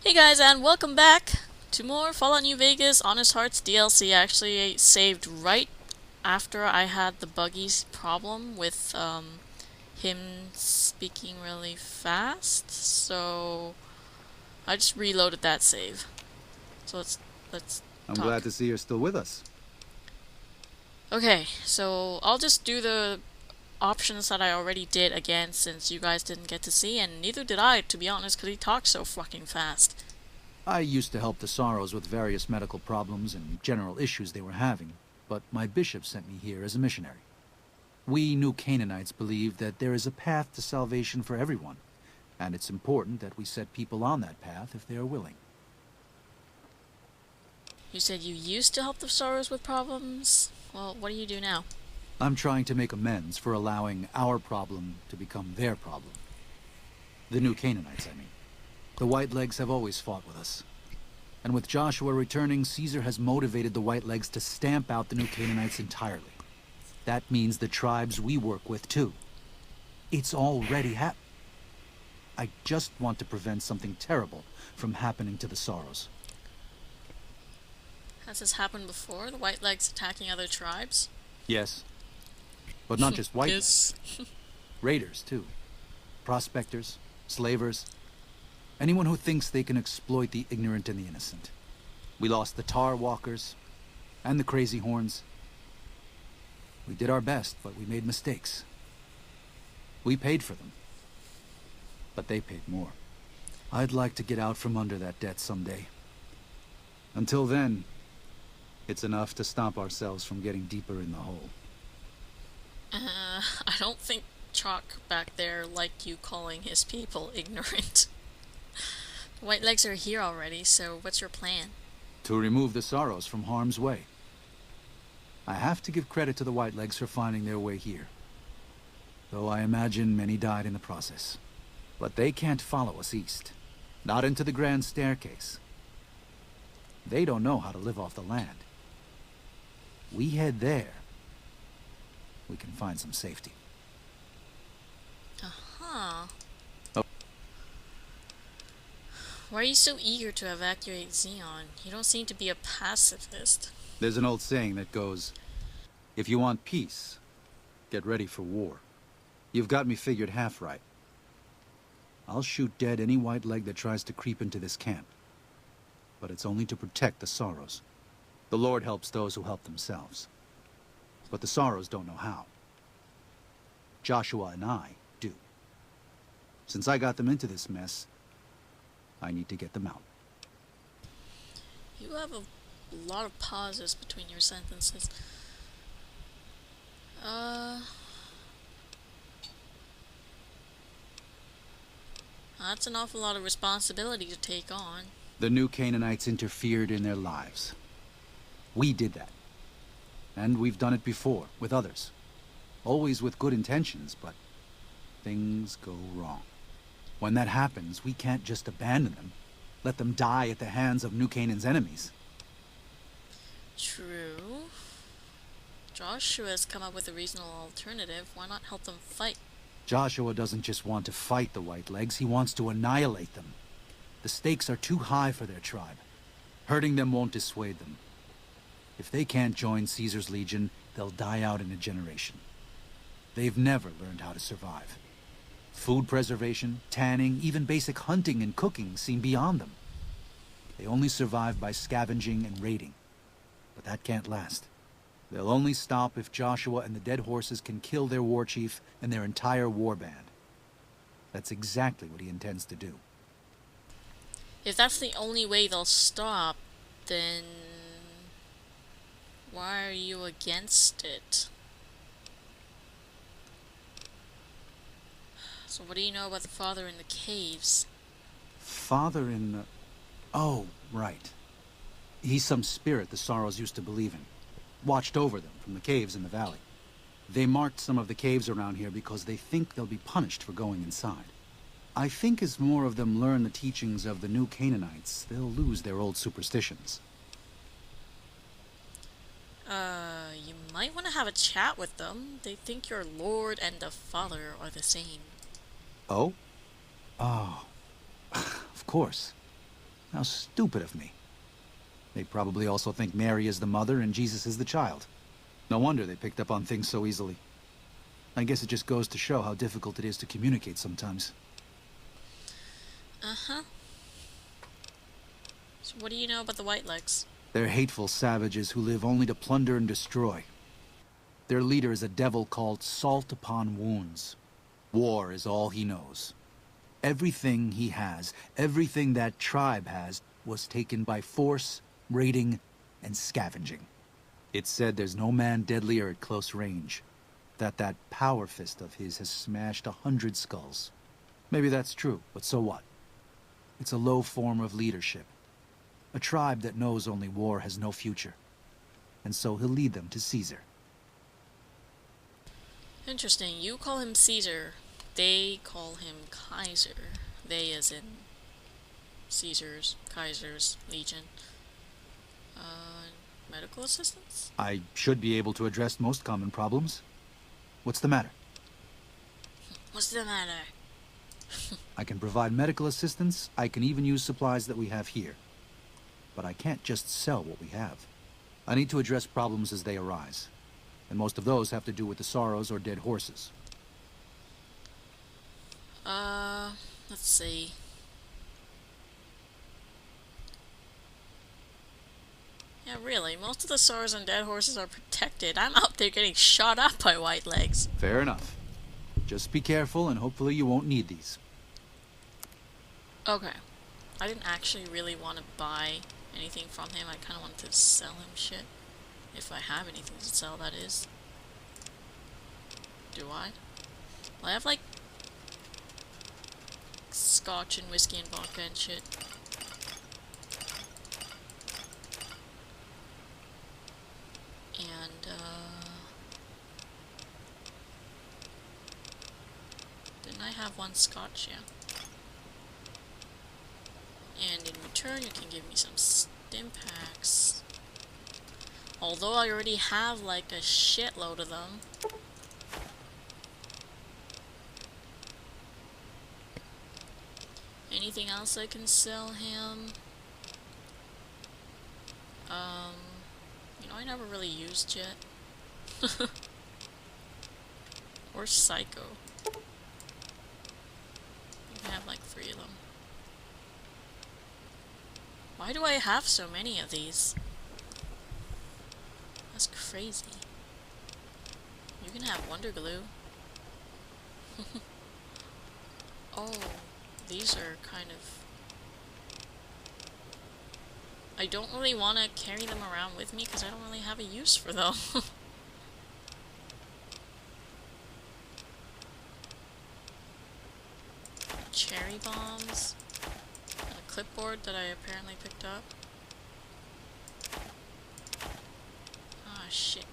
Hey guys, and welcome back to more Fallout New Vegas Honest Hearts DLC. I actually saved right after I had the buggy problem with him speaking really fast, so I just reloaded that save. So let's I'm glad talk. to see you're still with us. Okay, so I'll just do the options that I already did again since you guys didn't get to see, and neither did I, to be honest, because he talks so fucking fast. I used to help the Sorrows with various medical problems and general issues they were having, but my bishop sent me here as a missionary. We New Canaanites believe that there is a path to salvation for everyone, and it's important that we set people on that path if they are willing. You said you used to help the Sorrows with problems? Well, what do you do now? I'm trying to make amends for allowing our problem to become their problem. The New Canaanites, I mean. The Whitelegs have always fought with us. And with Joshua returning, Caesar has motivated the Whitelegs to stamp out the New Canaanites entirely. That means the tribes we work with, too. It's already I just want to prevent something terrible from happening to the Sorrows. Has this happened before? The Whitelegs attacking other tribes? Yes, but not just Yes. Whitelegs. Raiders, too. Prospectors, slavers, anyone who thinks they can exploit the ignorant and the innocent. We lost the Tar Walkers and the Crazy Horns. We did our best, but we made mistakes. We paid for them, but they paid more. I'd like to get out from under that debt someday. Until then, it's enough to stop ourselves from getting deeper in the hole. I don't think Chalk back there liked you calling his people ignorant. The Whitelegs are here already, so what's your plan? To remove the Sorrows from harm's way. I have to give credit to the Whitelegs for finding their way here. Though I imagine many died in the process. But they can't follow us east. Not into the Grand Staircase. They don't know how to live off the land. We head there. We can find some safety. Uh-huh. Oh, Why are you so eager to evacuate Xeon? You don't seem to be a pacifist. there's an old saying that goes, if you want peace, get ready for war. You've got me figured half right. I'll shoot dead any Whiteleg that tries to creep into this camp. But it's only to protect the Sorrows. The Lord helps those who help themselves. But the Sorrows don't know how. Joshua and I do. Since I got them into this mess, I need to get them out. You have a lot of pauses between your sentences. That's an awful lot of responsibility to take on. The new Canaanites interfered in their lives. We did that. And we've done it before, with others. Always with good intentions, but things go wrong. When that happens, we can't just abandon them. Let them die at the hands of New Canaan's enemies. True. Joshua has come up with a reasonable alternative. Why not help them fight? Joshua doesn't just want to fight the Whitelegs, he wants to annihilate them. The stakes are too high for their tribe. Hurting them won't dissuade them. If they can't join Caesar's legion, they'll die out in a generation. They've never learned how to survive. Food preservation, tanning, even basic hunting and cooking seem beyond them. They only survive by scavenging and raiding. But that can't last. They'll only stop if Joshua and the dead horses can kill their war chief and their entire war band. That's exactly what he intends to do. If that's the only way they'll stop, then why are you against it? So what do you know about the father in the caves? Father in the... Oh, right. He's some spirit the Sorrows used to believe in. Watched over them from the caves in the valley. They marked some of the caves around here because they think they'll be punished for going inside. I think as more of them learn the teachings of the new Canaanites, they'll lose their old superstitions. You might want to have a chat with them. They think your lord and the father are the same. Oh? Oh, of course. How stupid of me. They probably also think Mary is the mother and Jesus is the child. No wonder they picked up on things so easily. I guess it just goes to show how difficult it is to communicate sometimes. Uh-huh. So what do you know about the Whitelegs? They're hateful savages who live only to plunder and destroy. Their leader is a devil called Salt Upon Wounds. War is all he knows. Everything he has, everything that tribe has, was taken by force, raiding, and scavenging. It's said there's no man deadlier at close range. That power fist of his has smashed 100 skulls. Maybe that's true, but so what? It's a low form of leadership. A tribe that knows only war has no future. And so he'll lead them to Caesar. Interesting. You call him Caesar. They call him Kaiser. They as in Caesar's, Kaiser's, Legion. Medical assistance? I should be able to address most common problems. What's the matter? What's the matter? I can provide medical assistance. I can even use supplies that we have here. But I can't just sell what we have. I need to address problems as they arise. And most of those have to do with the sorrows or dead horses. Let's see. Yeah, really, most of the sorrows and dead horses are protected. I'm out there getting shot up by Whitelegs. Fair enough. Just be careful and hopefully you won't need these. Okay. I didn't actually really want to buy anything from him. I kind of wanted to sell him shit. If I have anything to sell, that is. Do I? Well, I have, like, scotch and whiskey and vodka and shit. And, didn't I have one scotch? Yeah. And in return, you can give me some stim packs. Although I already have, like, a shitload of them. Anything else I can sell him? You know, I never really used yet. Or Psycho. I have like 3 of them. Why do I have so many of these? That's crazy. You can have Wonder Glue. Oh, these are kind of... I don't really want to carry them around with me because I don't really have a use for them. Cherry bombs. And a clipboard that I apparently picked up. Ah, shit.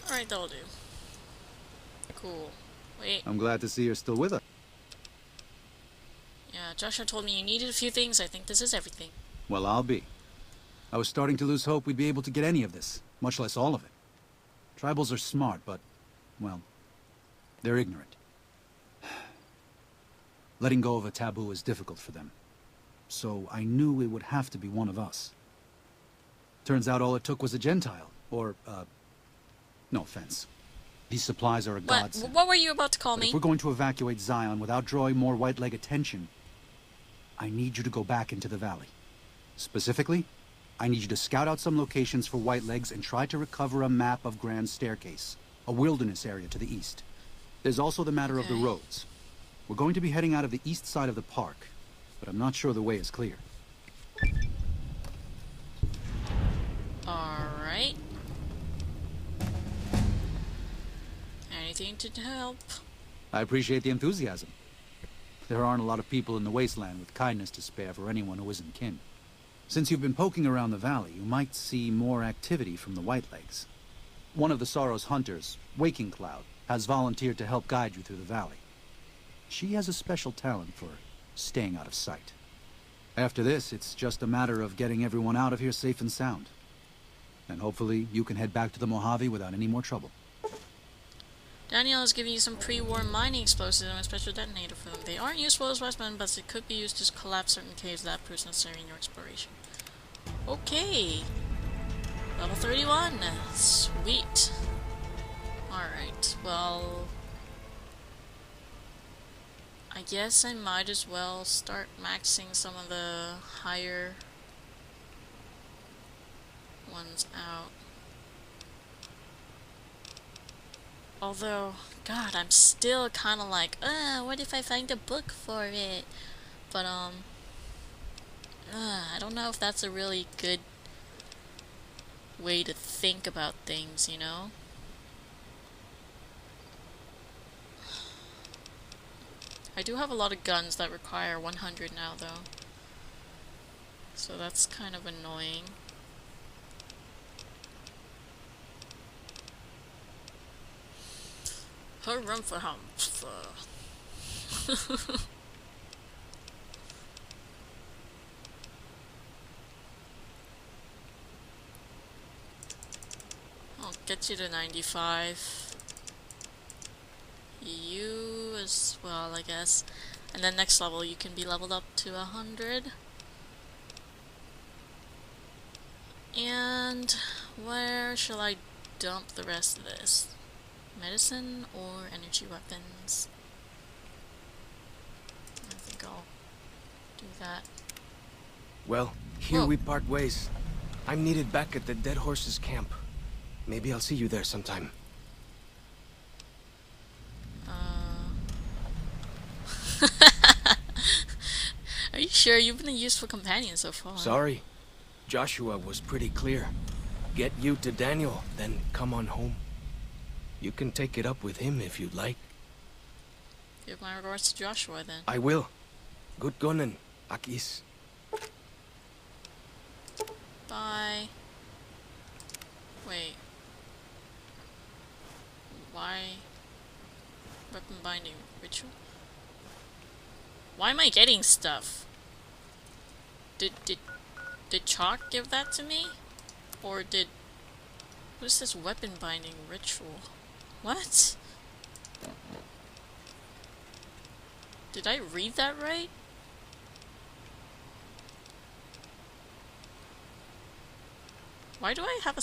Alright, that'll do. Cool. Wait. I'm glad to see you're still with us. Yeah, Joshua told me you needed a few things. I think this is everything. Well, I'll be. I was starting to lose hope we'd be able to get any of this, much less all of it. Tribals are smart, but, well, they're ignorant. Letting go of a taboo is difficult for them. So I knew it would have to be one of us. Turns out all it took was a Gentile, or, no offense. These supplies are a godsend. What were you about to call me? If we're going to evacuate Zion without drawing more white-leg attention, I need you to go back into the valley. Specifically, I need you to scout out some locations for whitelegs and try to recover a map of Grand Staircase, a wilderness area to the east. There's also the matter of the roads. We're going to be heading out of the east side of the park, but I'm not sure the way is clear. Alright. Anything to help? I appreciate the enthusiasm. There aren't a lot of people in the wasteland with kindness to spare for anyone who isn't kin. Since you've been poking around the valley, you might see more activity from the Whitelegs. One of the Sorrow's hunters, Waking Cloud, has volunteered to help guide you through the valley. She has a special talent for staying out of sight. After this, it's just a matter of getting everyone out of here safe and sound. And hopefully you can head back to the Mojave without any more trouble. Daniel is giving you some pre-war mining explosives and a special detonator for them. They aren't useful as weapons, but they could be used to collapse certain caves that proves necessary in your exploration. Okay. Level 31. Sweet. Alright, well... I guess I might as well start maxing some of the higher ones out. Although, God, I'm still kind of like, what if I find a book for it? But, I don't know if that's a really good way to think about things, you know? I do have a lot of guns that require 100 now, though. So that's kind of annoying. Harumph-a-humph. I'll get you to 95. You as well, I guess. And then next level you can be leveled up to 100. And where shall I dump the rest of this? Medicine or energy weapons? I think I'll do that. Well, here we part ways. I'm needed back at the Dead Horses camp. Maybe I'll see you there sometime. Are you sure? You've been a useful companion so far. Sorry. Joshua was pretty clear. Get you to Daniel, then come on home. You can take it up with him if you'd like. Give my regards to Joshua, then. I will. Good gunning, Akis. Bye. Wait. Why? Weapon binding ritual? Why am I getting stuff? Did Chalk give that to me? Or did... What is this weapon binding ritual? What? Did I read that right? Why do I have a...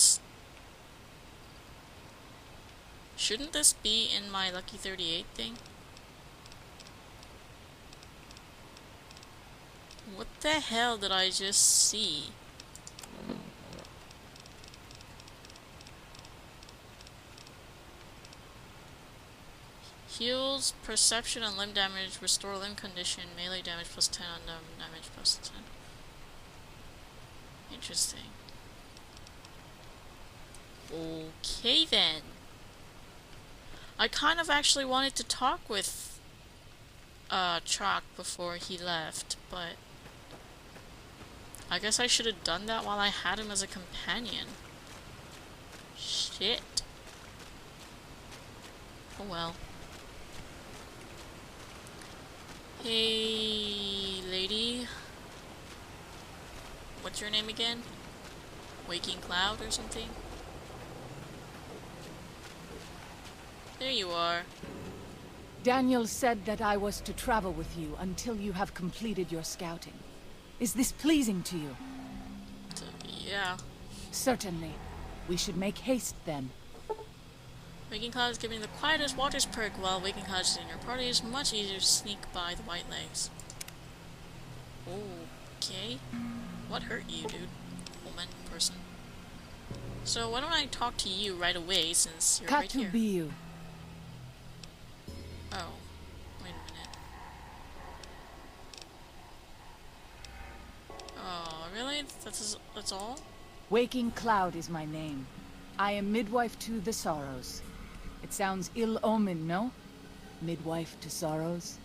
Shouldn't this be in my Lucky 38 thing? What the hell did I just see? Heals perception and limb damage, restore limb condition, melee damage plus 10 on damage plus 10. Interesting. Okay then. I kind of actually wanted to talk with Chalk before he left, but I guess I should have done that while I had him as a companion. Shit. Oh well. Hey, lady. What's your name again? Waking Cloud or something? There you are. Daniel said that I was to travel with you until you have completed your scouting. Is this pleasing to you? Yeah. Certainly. We should make haste then. Waking Cloud is giving the quietest waters perk, while Waking Cloud is in your party is much easier to sneak by the white legs. Okay. What hurt you, dude? Woman, person. So why don't I talk to you right away since you're right here? Katubiu. Oh. Wait a minute. Oh, really? That's all? Waking Cloud is my name. I am midwife to the Sorrows. It sounds ill-omened, no? Midwife to Sorrows?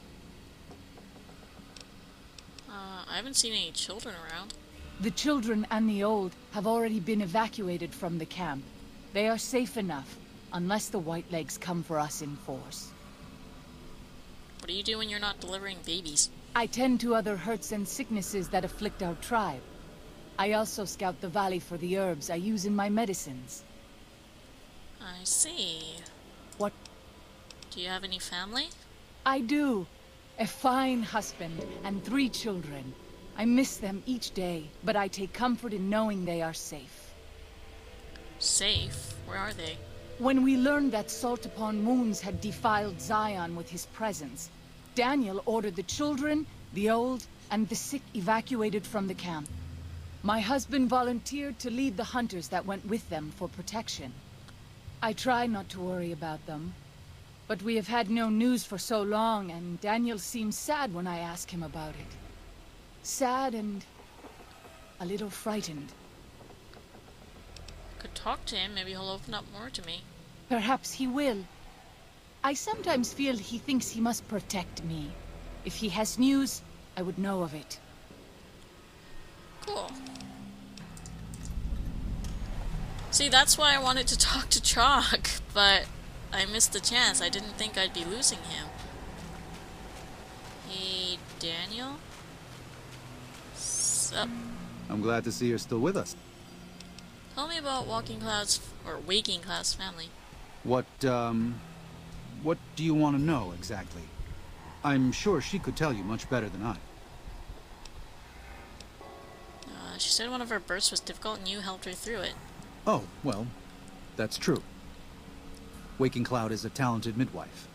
I haven't seen any children around. The children and the old have already been evacuated from the camp. They are safe enough, unless the Whitelegs come for us in force. What do you do when you're not delivering babies? I tend to other hurts and sicknesses that afflict our tribe. I also scout the valley for the herbs I use in my medicines. I see. What? Do you have any family? I do. A fine husband and 3 children. I miss them each day, but I take comfort in knowing they are safe. Safe? Where are they? When we learned that Salt Upon Moons had defiled Zion with his presence, Daniel ordered the children, the old, and the sick evacuated from the camp. My husband volunteered to lead the hunters that went with them for protection. I try not to worry about them, but we have had no news for so long, and Daniel seems sad when I ask him about it. Sad and a little frightened. Could talk to him, maybe he'll open up more to me. Perhaps he will. I sometimes feel he thinks he must protect me. If he has news, I would know of it. Cool. See, that's why I wanted to talk to Chalk, but I missed the chance. I didn't think I'd be losing him. Hey, Daniel? Sup? I'm glad to see you're still with us. Tell me about Walking Cloud's, or Waking Cloud's family. What do you want to know, exactly? I'm sure she could tell you much better than I. She said one of her births was difficult and you helped her through it. Oh, well, that's true. Waking Cloud is a talented midwife.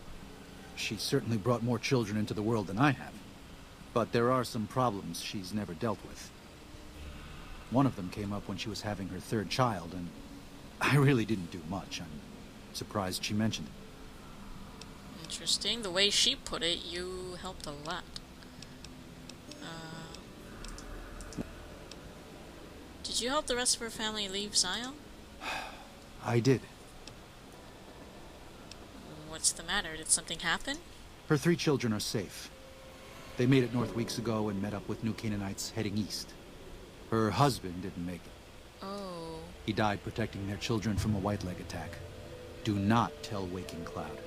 She certainly brought more children into the world than I have. But there are some problems she's never dealt with. One of them came up when she was having her 3rd child, and I really didn't do much. I'm surprised she mentioned it. Interesting. The way she put it, you helped a lot. Did you help the rest of her family leave Zion? I did. What's the matter? Did something happen? Her 3 children are safe. They made it north weeks ago and met up with new Canaanites heading east. Her husband didn't make it. Oh. He died protecting their children from a white leg attack. Do not tell Waking Cloud.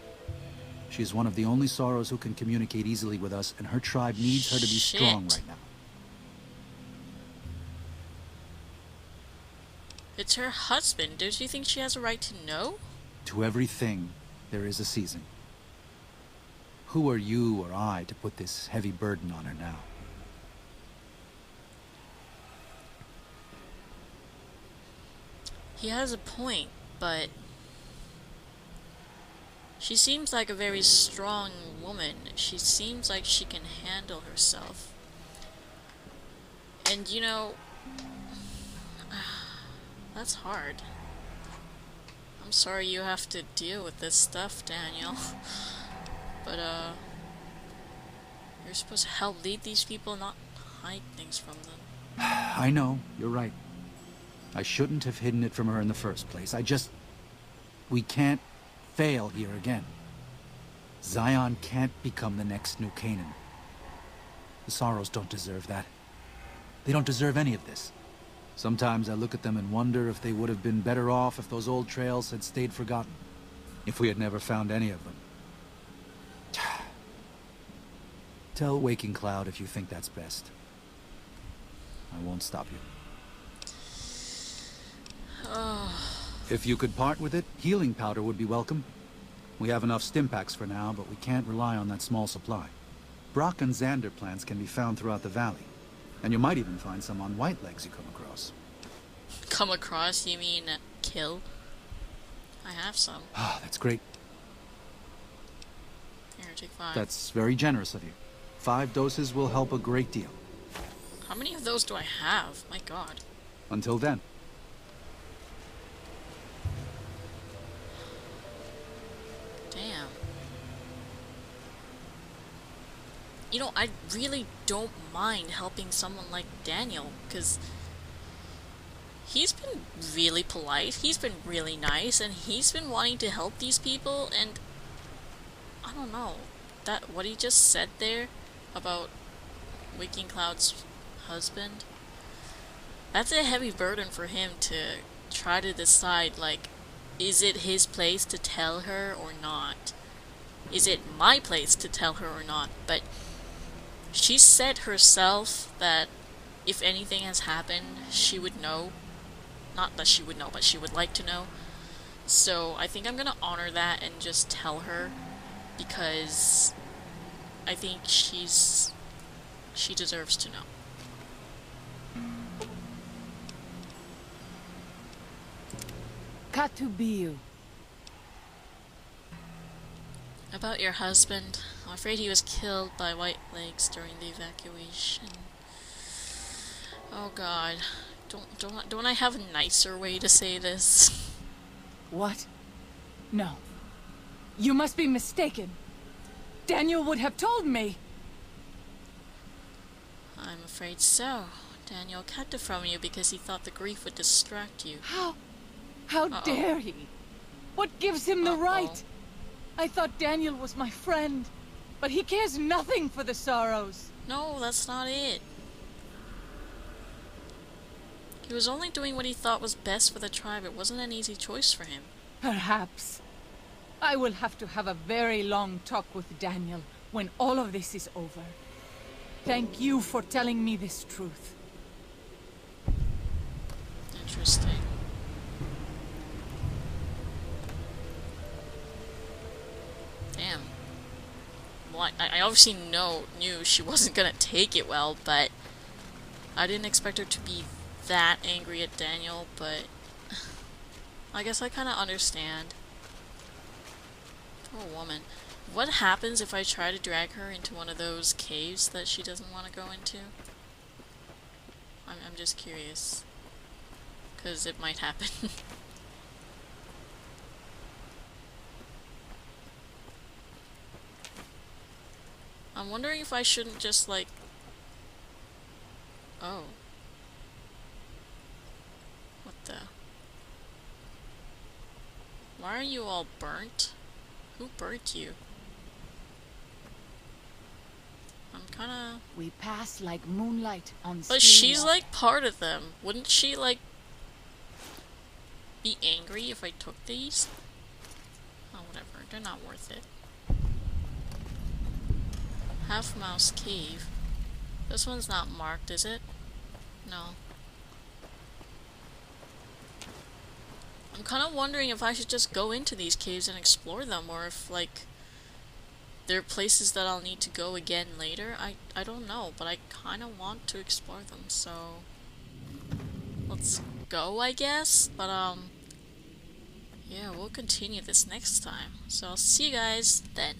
She is one of the only Sorrows who can communicate easily with us, and her tribe needs her to be strong right now. It's her husband. Don't you think she has a right to know? To everything, there is a season. Who are you or I to put this heavy burden on her now? He has a point, but she seems like a very strong woman. She seems like she can handle herself. And you know, that's hard. I'm sorry you have to deal with this stuff, Daniel. But, you're supposed to help lead these people, not hide things from them. I know, you're right. I shouldn't have hidden it from her in the first place. We can't fail here again. Zion can't become the next New Canaan. The Sorrows don't deserve that. They don't deserve any of this. Sometimes I look at them and wonder if they would have been better off if those old trails had stayed forgotten. If we had never found any of them. Tell Waking Cloud if you think that's best. I won't stop you. If you could part with it, healing powder would be welcome. We have enough stim packs for now, but we can't rely on that small supply. Brock and Xander plants can be found throughout the valley. And you might even find some on white legs you come across. Come across? You mean kill? I have some. Ah, that's great. Here, take 5. That's very generous of you. 5 doses will help a great deal. How many of those do I have? My god. Until then. Damn. You know, I really don't mind helping someone like Daniel, because he's been really polite, he's been really nice, and he's been wanting to help these people, and I don't know, that what he just said there about Waking Cloud's husband, that's a heavy burden for him to try to decide, like, is it his place to tell her or not? Is it my place to tell her or not? But She said herself that if anything has happened, she would know. Not that she would know, but she would like to know. So I think I'm gonna honor that and just tell her, because I think she deserves to know. Katubiu. About your husband, I'm afraid he was killed by white legs during the evacuation. Oh God, don't I have a nicer way to say this? What? No. You must be mistaken. Daniel would have told me. I'm afraid so. Daniel kept it from you because he thought the grief would distract you. How dare he? What gives him the right? I thought Daniel was my friend, but he cares nothing for the sorrows. No, that's not it. He was only doing what he thought was best for the tribe. It wasn't an easy choice for him. Perhaps. I will have to have a very long talk with Daniel when all of this is over. Thank you for telling me this truth. Interesting. Damn. Well, I obviously knew she wasn't gonna take it well, but I didn't expect her to be that angry at Daniel, but I guess I kind of understand. Poor woman. What happens if I try to drag her into one of those caves that she doesn't want to go into? I'm just curious, because it might happen. I'm wondering if I shouldn't just, like... Oh. What the... Why are you all burnt? Who burnt you? I'm kinda... We pass like moonlight on But still she's water. like part of them. Wouldn't she, like, be angry if I took these? Oh, whatever. They're not worth it. Half Mouse Cave. This one's not marked, is it? No. I'm kind of wondering if I should just go into these caves and explore them, or if, like, there are places that I'll need to go again later. I don't know, but I kind of want to explore them, so let's go, I guess. But, yeah, we'll continue this next time. So I'll see you guys then.